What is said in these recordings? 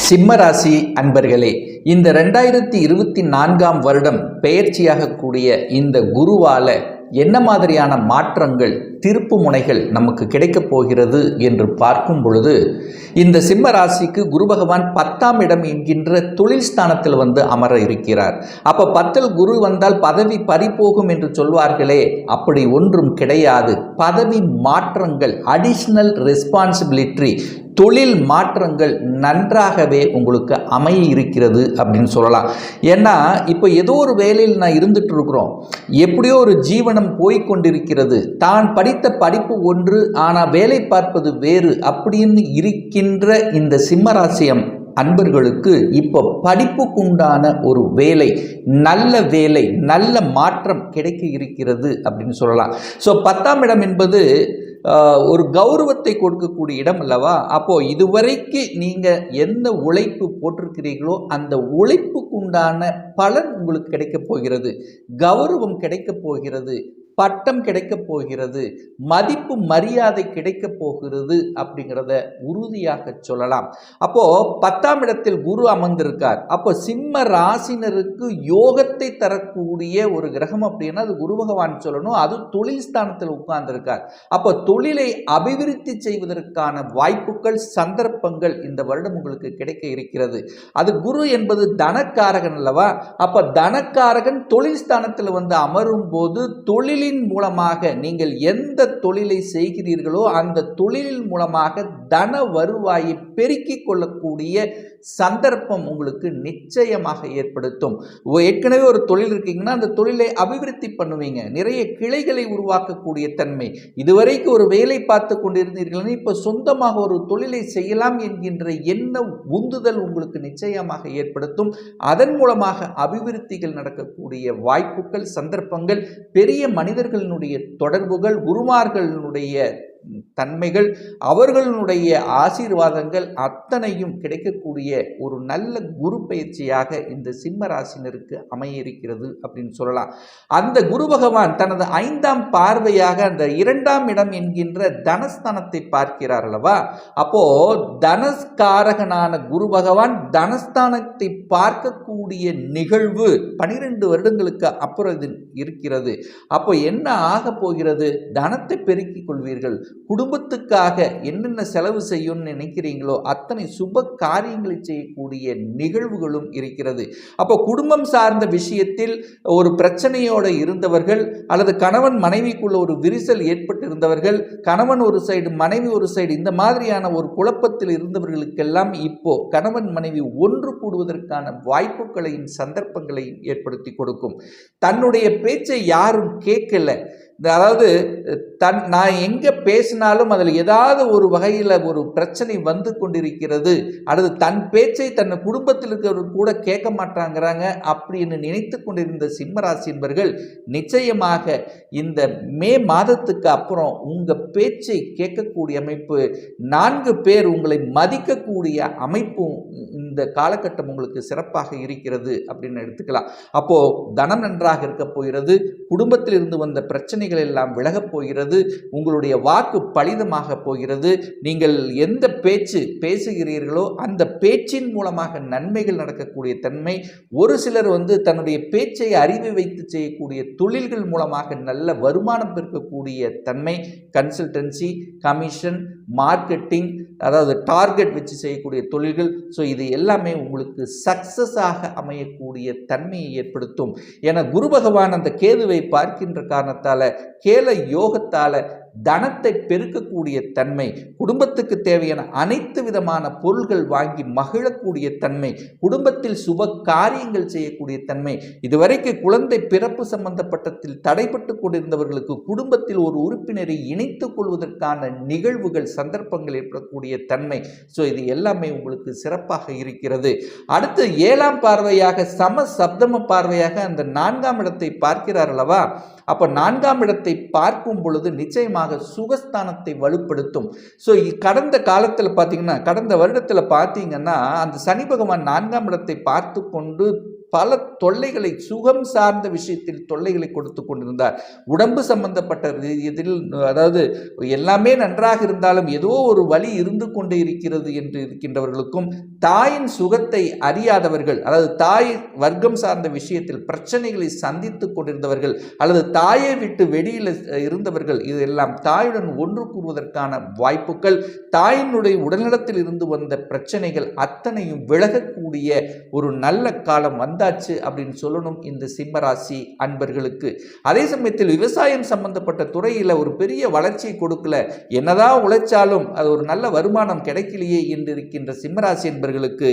சிம்மராசி அன்பர்களே, இந்த 2024ஆம் வருடம் பெயர்ச்சியாகக்கூடிய இந்த குருவால என்ன மாதிரியான மாற்றங்கள், திருப்பு முனைகள் நமக்கு கிடைக்கப் போகிறது என்று பார்க்கும் பொழுது, இந்த சிம்ம ராசிக்கு குரு பகவான் 10ஆம் இடம் என்கின்ற தொழில் ஸ்தானத்தில் அமர இருக்கிறார். அப்போ 10ல் குரு வந்தால் பதவி பறிபோகும் என்று சொல்வார்களே, அப்படி ஒன்றும் கிடையாது. பதவி மாற்றங்கள், அடிஷ்னல் ரெஸ்பான்சிபிலிட்டி, தொழில் மாற்றங்கள் நன்றாகவே உங்களுக்கு அமைய இருக்கிறது அப்படின்னு சொல்லலாம். ஏன்னா இப்போ ஏதோ ஒரு வேலையில் நான் இருந்துட்டு இருக்கிறோம், எப்படியோ ஒரு ஜீவனம் போய்கொண்டிருக்கிறது, தான் படித்த படிப்பு ஒன்று ஆனால் வேலை பார்ப்பது வேறு அப்படின்னு இருக்கின்ற இந்த சிம்மராசியம் அன்பர்களுக்கு இப்போ படிப்புக்குண்டான ஒரு வேலை, நல்ல வேலை, நல்ல மாற்றம் கிடைக்க இருக்கிறது அப்படின்னு சொல்லலாம். ஸோ 10ஆம் இடம் என்பது ஒரு கௌரவத்தை கொடுக்கக்கூடிய இடம் அல்லவா? அப்போது இதுவரைக்கு நீங்கள் எந்த உழைப்பு போட்டிருக்கிறீர்களோ அந்த உழைப்புக்குண்டான பலன் உங்களுக்கு கிடைக்கப் போகிறது, கௌரவம் கிடைக்கப் போகிறது, பட்டம் கிடைக்கப் போகிறது, மதிப்பு மரியாதை கிடைக்கப் போகிறது அப்படிங்கிறத உறுதியாக சொல்லலாம். அப்போ 10ஆம் இடத்தில் குரு அமர்ந்திருக்கார். அப்போ சிம்ம ராசினருக்கு யோகத்தை தரக்கூடிய ஒரு கிரகம் அப்படின்னா அது குரு பகவான் சொல்லணும். அது தொழில் ஸ்தானத்தில் உட்கார்ந்திருக்கார். அப்போ தொழிலை அபிவிருத்தி செய்வதற்கான வாய்ப்புகள், சந்தர்ப்பங்கள் இந்த வருடம் உங்களுக்கு கிடைக்க இருக்கிறது. அது குரு என்பது தனக்காரகன் அல்லவா? அப்போ தனக்காரகன் தொழில் ஸ்தானத்தில் அமரும் போது தொழிலின் மூலமாக நீங்கள் எந்த தொழிலை செய்கிறீர்களோ அந்த தொழிலின் மூலமாக தன வருவாயை பெருக்கிக் கொள்ளக்கூடிய சந்தர்ப்பம் உங்களுக்கு நிச்சயமாக ஏற்படுத்தும். ஏற்கனவே ஒரு தொழில் இருக்கீங்கன்னா அந்த தொழிலை அபிவிருத்தி பண்ணுவீங்க, நிறைய கிளைகளை உருவாக்கக்கூடிய தன்மை. இதுவரைக்கும் ஒரு வேலை பார்த்து கொண்டிருந்தீர்கள், இப்போ சொந்தமாக ஒரு தொழிலை செய்யலாம் என்கின்ற எண்ண உந்துதல் உங்களுக்கு நிச்சயமாக ஏற்படுத்தும். அதன் மூலமாக அபிவிருத்திகள் நடக்கக்கூடிய வாய்ப்புகள், சந்தர்ப்பங்கள், பெரிய மனிதர்களினுடைய தொடர்புகள், குருமார்களினுடைய தன்மைகள், அவர்களுடைய ஆசீர்வாதங்கள் அத்தனையும் கிடைக்கக்கூடிய ஒரு நல்ல குரு பயிற்சியாக இந்த சிம்ம ராசினருக்கு அமைய இருக்கிறது அப்படின்னு சொல்லலாம். அந்த குரு பகவான் தனது 5ஆம் பார்வையாக அந்த 2ஆம் இடம் என்கின்ற தனஸ்தானத்தை பார்க்கிறார் அல்லவா? அப்போ தனஸ்காரகனான குரு பகவான் தனஸ்தானத்தை பார்க்கக்கூடிய நிகழ்வு 12 வருடங்களுக்கு அப்புறம் இது இருக்கிறது. அப்போ என்ன ஆக போகிறது? தனத்தை பெருக்கிக் கொள்வீர்கள். குடும்பத்துக்காக என்னென்ன செலவு செய்யணும்னு நினைக்கிறீங்களோ அத்தனை சுப காரியங்களை செய்யக்கூடிய நிகழ்வுகளும் இருக்கிறது. அப்போ குடும்பம் சார்ந்த விஷயத்தில் ஒரு பிரச்சனையோடு இருந்தவர்கள், அல்லது கணவன் மனைவிக்குள்ள ஒரு விரிசல் ஏற்பட்டு இருந்தவர்கள், கணவன் ஒரு சைடு மனைவி ஒரு சைடு, இந்த மாதிரியான ஒரு குழப்பத்தில் இருந்தவர்களுக்கெல்லாம் இப்போ கணவன் மனைவி ஒன்று கூடுவதற்கான வாய்ப்புகளையும் சந்தர்ப்பங்களையும் ஏற்படுத்தி கொடுக்கும். தன்னுடைய பேச்சை யாரும் கேட்கல, அதாவது நான் எங்கே பேசினாலும் அதில் ஏதாவது ஒரு வகையில் ஒரு பிரச்சனை வந்து கொண்டிருக்கிறது, அல்லது தன் பேச்சை தன் குடும்பத்தில் இருக்கிறவர்கள் கூட கேட்க மாட்டாங்கிறாங்க அப்படின்னு நினைத்து கொண்டிருந்த சிம்மராசி என்பர்கள் நிச்சயமாக இந்த மே மாதத்துக்கு அப்புறம் உங்கள் பேச்சை கேட்கக்கூடிய அமைப்பு, 4 பேர் உங்களை மதிக்கக்கூடிய அமைப்பும் இந்த காலகட்டம் உங்களுக்கு சிறப்பாக இருக்கிறது அப்படின்னு எடுத்துக்கலாம். அப்போது தனம் நன்றாக இருக்க போகிறது, குடும்பத்தில் இருந்து வந்த பிரச்சனைகள் எல்லாம் விலகப் போகிறது, உங்களுடைய வாக்கு பலிதமாக போகிறது. நீங்கள் எந்த பேச்சு பேசுகிறீர்களோ அந்த பேச்சின் மூலமாக நன்மைகள் நடக்கக்கூடிய தன்மை. ஒரு சிலர் தன்னுடைய பேச்சை அறிவை வைத்து செய்யக்கூடிய தொழில்கள் மூலமாக நல்ல வருமானம் பெருக்கக்கூடிய தன்மை. கன்சல்டன்சி, கமிஷன், மார்க்கெட்டிங், அதாவது டார்கெட் வச்சு செய்யக்கூடிய தொழில்கள். ஸோ இது எல்லாமே உங்களுக்கு சக்சஸாக அமையக்கூடிய தன்மையை ஏற்படுத்தும். என குரு பகவான் அந்த கேதுவை பார்க்கின்ற காரணத்தால், கேல யோகத்தால் தனத்தை பெருக்கக்கூடிய தன்மை, குடும்பத்துக்கு தேவையான அனைத்து விதமான பொருள்கள் வாங்கி மகிழக்கூடிய தன்மை, குடும்பத்தில் சுப காரியங்கள் செய்யக்கூடிய தன்மை. இதுவரைக்கு குழந்தை பிறப்பு சம்பந்தப்பட்டத்தில் தடைப்பட்டு கொண்டிருந்தவர்களுக்கு குடும்பத்தில் ஒரு உறுப்பினரை இணைத்துக் கொள்வதற்கான நிகழ்வுகள், சந்தர்ப்பங்கள் ஏற்படக்கூடிய தன்மை. ஸோ இது எல்லாமே உங்களுக்கு சிறப்பாக இருக்கிறது. அடுத்து 7ஆம் பார்வையாக சம சப்தம பார்வையாக அந்த 4ஆம் இடத்தை பார்க்கிறார் அல்லவா? அப்போ 4ஆம் இடத்தை பார்க்கும் பொழுது நிச்சயமாக சுகஸ்தானத்தை வலுப்படுத்தும். ஸோ கடந்த காலத்தில் பார்த்தீங்கன்னா, கடந்த வருடத்தில் பார்த்தீங்கன்னா அந்த சனி பகவான் 4ஆம் இடத்தை பார்த்து கொண்டு பல தொல்லைகளை, சுகம் சார்ந்த விஷயத்தில் தொல்லைகளை கொடுத்து கொண்டிருந்தார். உடம்பு சம்பந்தப்பட்ட இதில், அதாவது எல்லாமே நன்றாக இருந்தாலும் ஏதோ ஒரு வலி இருந்து கொண்டே இருக்கிறது என்று இருக்கின்றவர்களுக்கும், தாயின் சுகத்தை அறியாதவர்கள், அதாவது தாய் வர்க்கம் சார்ந்த விஷயத்தில் பிரச்சனைகளை சந்தித்து கொண்டிருந்தவர்கள், அல்லது தாயை விட்டு வெளியில் இருந்தவர்கள், இதெல்லாம் தாயுடன் ஒன்று கூறுவதற்கான வாய்ப்புகள், தாயினுடைய உடல்நலத்தில் இருந்து வந்த பிரச்சனைகள் அத்தனையும் விலகக்கூடிய ஒரு நல்ல காலம் வந்தாச்சு அப்படின்னு சொல்லணும் இந்த சிம்மராசி அன்பர்களுக்கு. அதே சமயத்தில் விவசாயம் சம்பந்தப்பட்ட துறையில் ஒரு பெரிய வளர்ச்சியை கொடுக்கல, என்னதான் உழைச்சாலும் அது ஒரு நல்ல வருமானம் கிடைக்கலையே என்று இருக்கின்ற சிம்மராசி அன்பர்களுக்கு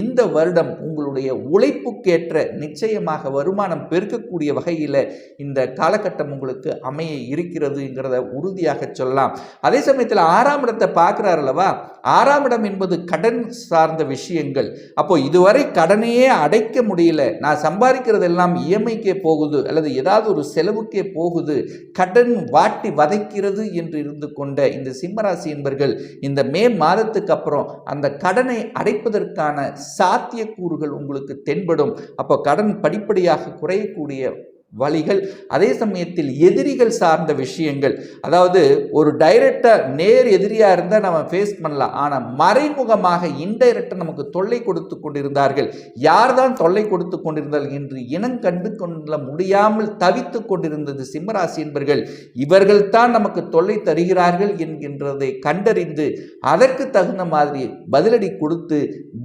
இந்த வருடம் உங்களுடைய உழைப்புக்கேற்ற நிச்சயமாக வருமானம் பெருக்கக்கூடிய வகையில் இந்த காலகட்டம் உங்களுக்கு அமைய இருக்கிறதுங்கிறத உறுதியாக சொல்லலாம். அதே சமயத்தில் 6ஆம் இடத்தை பார்க்கிறார் அல்லவா, 6ஆம் இடம் என்பது கடன் சார்ந்த விஷயங்கள். அப்போ இதுவரை கடனையே அடைக்க முடியல, நான் சம்பாதிக்கிறதெல்லாம் இஎம்ஐக்கே போகுது அல்லது ஏதாவது ஒரு செலவுக்கே போகுது, கடன் வாட்டி வதைக்கிறது என்று இருந்து கொண்ட இந்த சிம்மராசி என்பர்கள் இந்த மே மாதத்துக்கு அப்புறம் அந்த கடனை அடைப்பதற்கான சாத்தியக்கூறுகள் உங்களுக்கு தென்படும். அப்போ கடன் படிப்படியாக குறையக்கூடிய வழிகள், அதே சமயத்தில் எதிரிகள் சார்ந்த விஷயங்கள், அதாவது ஒரு டைரக்டாக நேர் எதிரியாக இருந்தால் நம்ம ஃபேஸ் பண்ணலாம், ஆனால் மறைமுகமாக இன்டைரக்டாக நமக்கு தொல்லை கொடுத்து கொண்டிருந்தார்கள், யார் தான் தொல்லை கொடுத்து கொண்டிருந்தார்கள் என்று இனம் கண்டு கொள்ள முடியாமல் தவித்து கொண்டிருந்தது சிம்மராசி என்பர்கள், இவர்கள் தான் நமக்கு தொல்லை தருகிறார்கள் என்கின்றதை கண்டறிந்து அதற்கு தகுந்த மாதிரி பதிலடி கொடுத்து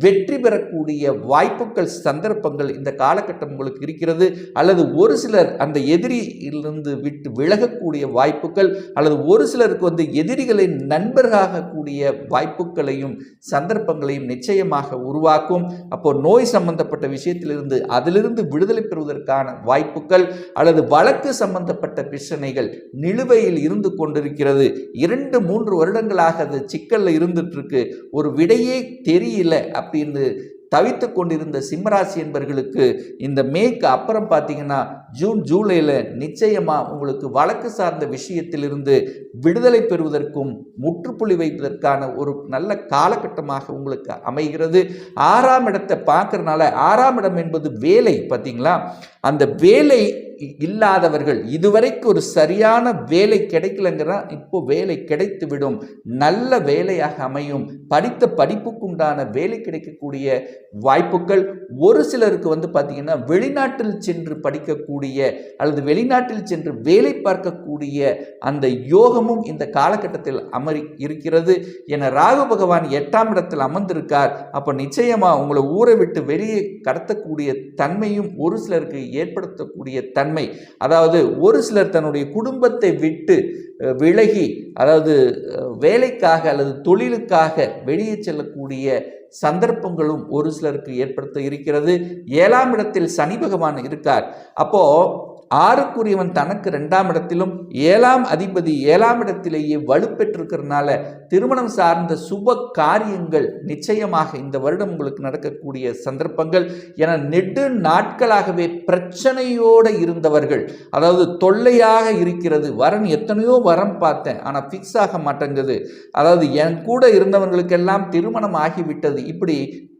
வெற்றி பெறக்கூடிய வாய்ப்புகள், சந்தர்ப்பங்கள் இந்த காலகட்டம் உங்களுக்கு இருக்கிறது. அல்லது ஒரு சில அந்த எதிரியிலிருந்து விட்டு விலகக்கூடிய வாய்ப்புகள், அல்லது ஒரு சிலருக்கு எதிரிகளை நண்பர்களாக கூடிய வாய்ப்புகளையும் சந்தர்ப்பங்களையும் நிச்சயமாக உருவாக்கும். அப்போ நோய் சம்பந்தப்பட்ட விஷயத்திலிருந்து அதிலிருந்து விடுதலை பெறுவதற்கான வாய்ப்புகள், அல்லது வழக்கு சம்பந்தப்பட்ட பிரச்சனைகள் நிலுவையில் இருந்து கொண்டிருக்கிறது, 2-3 வருடங்களாக அது சிக்கல்ல இருந்துட்டு இருக்கு, ஒரு விடையே தெரியல அப்படின்னு தவித்து கொண்டிருந்த சிம்மராசி என்பர்களுக்கு இந்த மேக்கு அப்புறம் பார்த்தீங்கன்னா ஜூன் ஜூலையில் நிச்சயமாக உங்களுக்கு வழக்கு சார்ந்த விஷயத்திலிருந்து விடுதலை பெறுவதற்கும் முற்றுப்புள்ளி வைப்பதற்கான ஒரு நல்ல காலகட்டமாக உங்களுக்கு அமைகிறது. 6ஆம் இடத்தை பார்க்கறதுனால, 6ஆம் இடம் என்பது வேலை, பார்த்தீங்களா, அந்த வேலை இல்லாதவர்கள், இதுவரைக்கும் ஒரு சரியான வேலை கிடைக்கலங்கிறா, இப்போ வேலை கிடைத்து விடும், நல்ல வேலையாக அமையும், படித்த படிப்புக்குண்டான வேலை கிடைக்கக்கூடிய வாய்ப்புகள். ஒரு சிலருக்கு பார்த்தீங்கன்னா வெளிநாட்டில் சென்று படிக்கக்கூடிய அல்லது வெளிநாட்டில் சென்று வேலை பார்க்கக்கூடிய அந்த யோகமும் இந்த காலகட்டத்தில் இருக்கிறது. என ராகு பகவான் 8ஆம் இடத்தில் அமர்ந்திருக்கார். அப்போ நிச்சயமா உங்களை ஊரை விட்டு வெளியே கடத்தக்கூடிய தன்மையும் ஒரு சிலருக்கு ஏற்படுத்தக்கூடிய தன்மை, அதாவது ஒரு சிலர் தன்னுடைய குடும்பத்தை விட்டு விலகி, அதாவது வேலைக்காக அல்லது தொழிலுக்காக வெளியே செல்லக்கூடிய சந்தர்ப்பங்களும் ஒரு சிலருக்கு ஏற்படுத்த இருக்கிறது. 7ஆம் இடத்தில் சனி பகவான் இருக்கார். அப்போ 6க்குரியவன் தனக்கு 2ஆம் இடத்திலும் 7ஆம் அதிபதி 7ஆம் இடத்திலேயே வலுப்பெற்றிருக்கிறதுனால திருமணம் சார்ந்த சுப காரியங்கள் நிச்சயமாக இந்த வருடம் உங்களுக்கு நடக்கக்கூடிய சந்தர்ப்பங்கள். என நெடு நாட்களாகவே பிரச்சனையோடு இருந்தவர்கள், அதாவது தொல்லையாக இருக்கிறது, வரன் எத்தனையோ வரம் பார்த்தேன் ஆனால் ஃபிக்ஸ் ஆக மாட்டேங்குது, அதாவது என் கூட இருந்தவர்களுக்கெல்லாம் திருமணம் ஆகிவிட்டது, இப்படி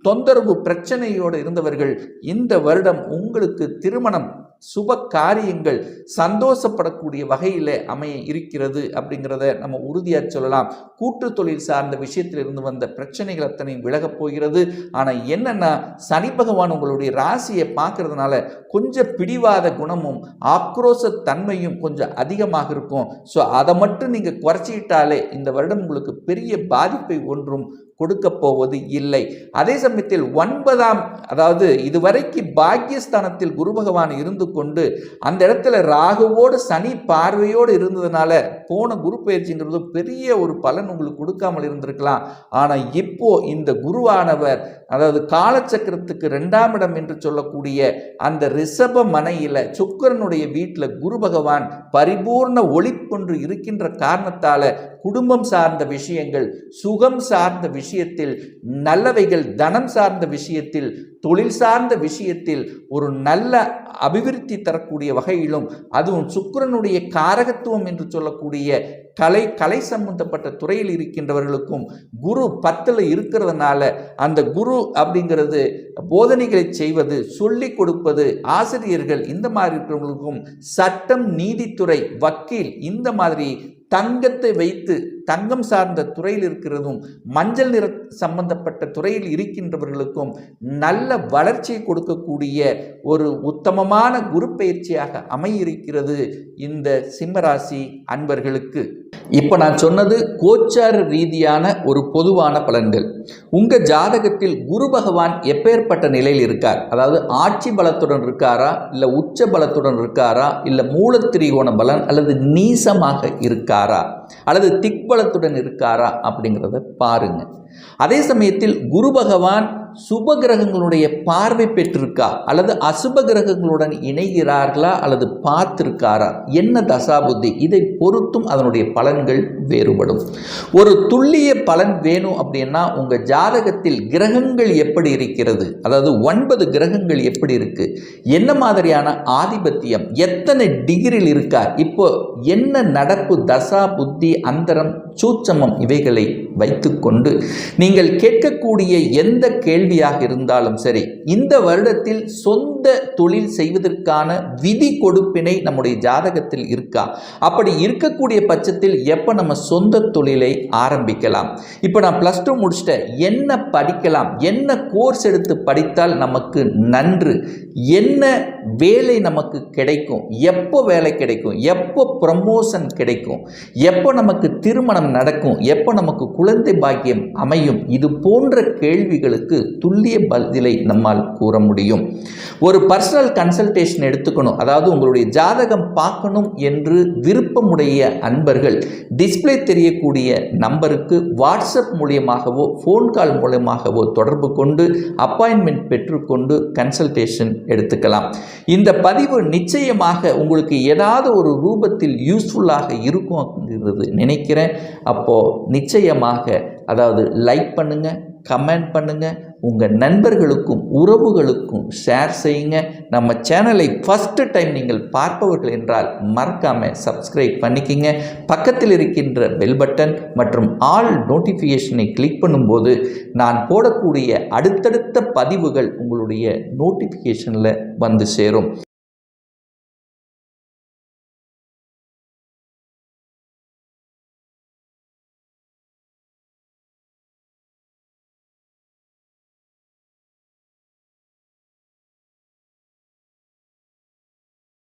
தொந்தரவு பிரச்சனையோடு இருந்தவர்கள் இந்த வருடம் உங்களுக்கு திருமணம் சுப காரியங்கள் சந்தோஷப்படக்கூடிய வகையில் அமைய இருக்கிறது அப்படிங்கிறத நம்ம உறுதியாக சொல்லலாம். கூட்டு தொழில் சார்ந்த விஷயத்தில் இருந்து வந்த பிரச்சனைகள் அத்தனை விலகப் போகிறது. ஆனால் என்னன்னா, சனி பகவான் உங்களுடைய ராசியை பார்க்கறதுனால கொஞ்சம் பிடிவாத குணமும் ஆக்ரோஷ தன்மையும் கொஞ்சம் அதிகமாக இருக்கும். ஸோ அதை மட்டும் நீங்கள் குறைச்சிக்கிட்டாலே இந்த வருடம் உங்களுக்கு பெரிய பாதிப்பை ஒன்றும் கொடுக்க போவது இல்லை. அதே சமயத்தில் 9ஆம், அதாவது இதுவரைக்கு பாக்கியஸ்தானத்தில் குரு பகவான் இருந்து கொண்டு அந்த இடத்துல ராகுவோடு சனி பார்வையோடு இருந்ததுனால போன குரு பயிற்சிங்கிறது பெரிய ஒரு பலன் உங்களுக்கு கொடுக்காமல் இருந்திருக்கலாம். ஆனால் இப்போ இந்த குருவானவர், அதாவது காலச்சக்கரத்துக்கு 2ஆம் இடம் என்று சொல்லக்கூடிய அந்த ரிஷப மனையில் சுக்கிரனுடைய வீட்டில் குரு பகவான் பரிபூர்ண ஒளிப்பொன்று இருக்கின்ற காரணத்தால குடும்பம் சார்ந்த விஷயங்கள், சுகம் சார்ந்த விஷயத்தில், நல்லவைகள் தனம் சார்ந்த விஷயத்தில், தொழில் சார்ந்த விஷயத்தில் ஒரு நல்ல அபிவிருத்தி தரக்கூடிய வகையிலும், அதுவும் சுக்கிரனுடைய காரகத்துவம் என்று சொல்லக்கூடிய கலை சம்பந்தப்பட்ட துறையில் இருக்கின்றவர்களுக்கும் குரு 10ல் இருக்கிறதுனால அந்த குரு அப்படிங்கிறது போதனைகளை செய்வது, சொல்லிக் கொடுப்பது, ஆசிரியர்கள் இந்த மாதிரி இருக்கிறவங்களுக்கும், சட்டம், நீதித்துறை, வக்கீல் இந்த மாதிரி தங்கத்தை வைத்து தங்கம் சார்ந்த துறையில் இருக்கிறதும், மஞ்சள் நிற சம்பந்தப்பட்ட துறையில் இருக்கின்றவர்களுக்கும் நல்ல வளர்ச்சியை கொடுக்கக்கூடிய ஒரு உத்தமமான குரு பயிற்சியாக அமையிருக்கிறது இந்த சிம்மராசி அன்பர்களுக்கு. இப்போ நான் சொன்னது கோச்சார ரீதியான ஒரு பொதுவான பலன்கள். உங்கள் ஜாதகத்தில் குரு பகவான் எப்பேற்பட்ட நிலையில் இருக்கார், அதாவது ஆட்சி பலத்துடன் இருக்காரா, இல்லை உச்ச பலத்துடன் இருக்காரா, இல்லை மூலத்திரிகோண பலன் அல்லது நீசமாக இருக்காரா, அல்லது திக்பலத்துடன் இருக்காரா அப்படிங்கிறத பாருங்க. அதே சமயத்தில் குரு பகவான் சுப கிரகங்களுடைய பார்வை பெற்றிருக்கா அல்லது அசுப கிரகங்களுடன் இணைகிறார்களா அல்லது பார்த்திருக்காரா, என்ன தசாபுத்தி, இதை பொறுத்தும் அதனுடைய பலன்கள் வேறுபடும். ஒரு துல்லிய பலன் வேணும் அப்படின்னா உங்கள் ஜாதகத்தில் கிரகங்கள் எப்படி இருக்கிறது, அதாவது 9 கிரகங்கள் எப்படி இருக்கு, என்ன மாதிரியான ஆதிபத்தியம், எத்தனை டிகிரியில் இருக்கார், இப்போ என்ன நடப்பு, தசா புத்தி அந்தரம் சூட்சமம், இவைகளை வைத்துக்கொண்டு நீங்கள் கேட்கக்கூடிய எந்த கேள்வியாக இருந்தாலும் சரி, இந்த வருடத்தில் சொந்த தொழில் செய்வதற்கான விதி கொடுப்பினை நம்முடைய ஜாதகத்தில் இருக்கா, அப்படி இருக்கக்கூடிய பட்சத்தில் எப்போ நம்ம சொந்த தொழிலை ஆரம்பிக்கலாம், இப்போ நான் +2 முடிச்சிட்டேன், என்ன படிக்கலாம், என்ன கோர்ஸ் எடுத்து படித்தால் நமக்கு நன்று, என்ன வேலை நமக்கு கிடைக்கும், எப்போ வேலை கிடைக்கும், எப்போ ப்ரமோஷன் கிடைக்கும், எப்போ நமக்கு திருமணம் நடக்கும், எப்போ நமக்கு குழந்தை பாக்கியம் அமையும், இது போன்ற கேள்விகளுக்கு துல்லிய பதிலை நம்மால் கூற முடியும். ஒரு பர்சனல் கன்சல்டேஷன் எடுத்துக்கணும், அதாவது உங்களுடைய ஜாதகம் பார்க்கணும் என்று விருப்பமுடைய அன்பர்கள் டிஸ்பிளே தெரியக்கூடிய நம்பருக்கு வாட்ஸ்அப் மூலியமாகவோ ஃபோன் கால் மூலமாகவோ தொடர்பு கொண்டு அப்பாயின்மெண்ட் பெற்றுக்கொண்டு கன்சல்டேஷன் எடுத்துக்கலாம். இந்த பதிவு நிச்சயமாக உங்களுக்கு ஏதாவது ஒரு ரூபத்தில் யூஸ்ஃபுல்லாக இருக்கும் அப்படிங்கிறது நினைக்கிறேன். அப்போது நிச்சயமாக அதாவது லைக் பண்ணுங்கள், கமெண்ட் பண்ணுங்கள், உங்கள் நண்பர்களுக்கும் உறவுகளுக்கும் ஷேர் செய்யுங்க. நம்ம சேனலை ஃபஸ்ட்டு டைம் நீங்கள் பார்ப்பவர்கள் என்றால் மறக்காமல் சப்ஸ்கிரைப் பண்ணிக்கிங்க. பக்கத்தில் இருக்கின்ற பெல் பட்டன் மற்றும் ஆல் நோட்டிஃபிகேஷனை கிளிக் பண்ணும்போது நான் போடக்கூடிய அடுத்தடுத்த பதிவுகள் உங்களுடைய நோட்டிஃபிகேஷனில் வந்து சேரும்.